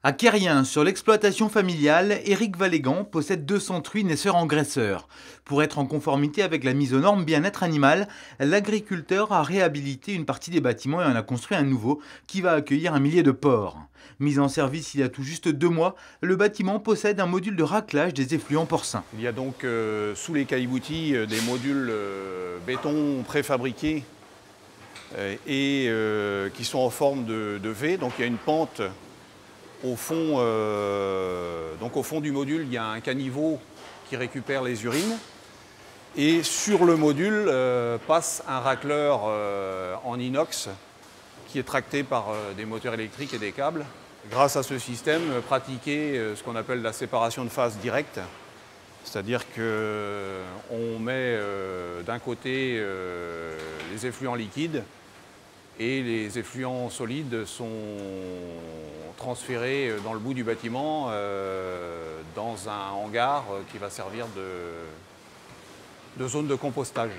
À Quérien, sur l'exploitation familiale, Éric Valégan possède 200 truies naisseurs engraisseurs. Pour être en conformité avec la mise aux normes bien-être animal, l'agriculteur a réhabilité une partie des bâtiments et en a construit un nouveau qui va accueillir 1 000 de porcs. Mis en service il y a tout juste 2 mois, le bâtiment possède un module de raclage des effluents porcins. Il y a donc sous les caillebotis des modules béton préfabriqués et qui sont en forme de V. Donc il y a une pente. Au fond du module, il y a un caniveau qui récupère les urines. Et sur le module passe un racleur en inox qui est tracté par des moteurs électriques et des câbles. Grâce à ce système, pratiquer ce qu'on appelle la séparation de phase directe. C'est-à-dire qu'on met d'un côté les effluents liquides et les effluents solides sont transférés dans le bout du bâtiment dans un hangar qui va servir de zone de compostage.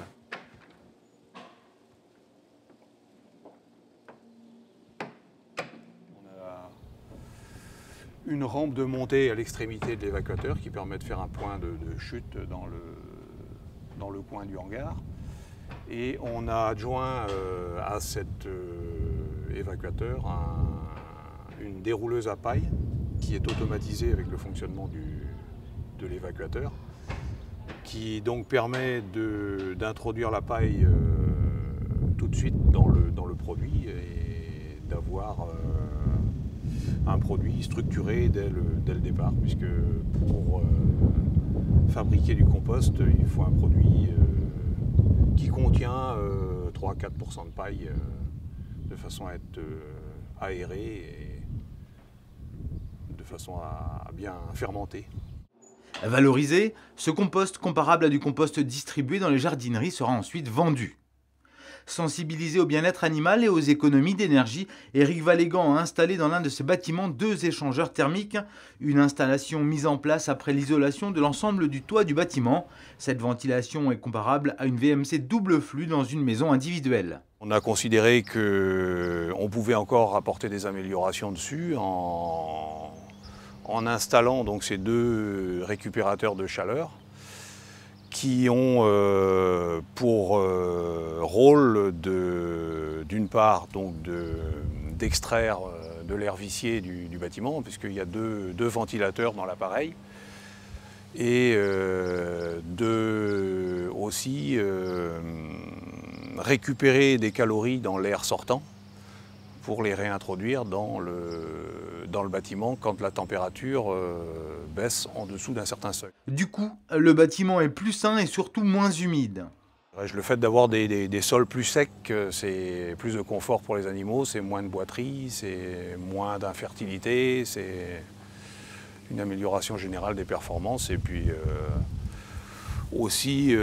On a une rampe de montée à l'extrémité de l'évacuateur qui permet de faire un point de chute dans le coin du hangar. Et on a adjoint à cet évacuateur une dérouleuse à paille qui est automatisée avec le fonctionnement de l'évacuateur, qui donc permet d'introduire la paille tout de suite dans le produit et d'avoir un produit structuré dès le départ, puisque pour fabriquer du compost, il faut un produit qui contient 3-4% de paille de façon à être aéré et de façon à bien fermenter. Valorisé, ce compost comparable à du compost distribué dans les jardineries sera ensuite vendu. Sensibilisé au bien-être animal et aux économies d'énergie, Éric Valégan a installé dans l'un de ses bâtiments 2 échangeurs thermiques, une installation mise en place après l'isolation de l'ensemble du toit du bâtiment. Cette ventilation est comparable à une VMC double flux dans une maison individuelle. On a considéré qu'on pouvait encore apporter des améliorations dessus en installant donc ces 2 récupérateurs de chaleur qui ont pour rôle d'une part d'extraire de l'air vicié du bâtiment, puisqu'il y a deux ventilateurs dans l'appareil, et aussi récupérer des calories dans l'air sortant pour les réintroduire dans le bâtiment quand la température baisse en dessous d'un certain seuil. Du coup, le bâtiment est plus sain et surtout moins humide. Le fait d'avoir des sols plus secs, c'est plus de confort pour les animaux, c'est moins de boiterie, c'est moins d'infertilité, c'est une amélioration générale des performances et puis aussi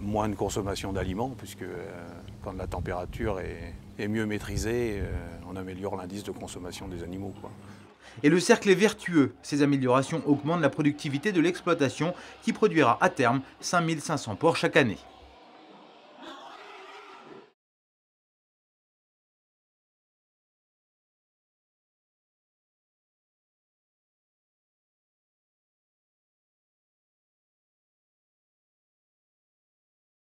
moins de consommation d'aliments, puisque quand la température est mieux maîtrisée, on améliore l'indice de consommation des animaux, quoi. Et le cercle est vertueux. Ces améliorations augmentent la productivité de l'exploitation qui produira à terme 5 500 porcs chaque année.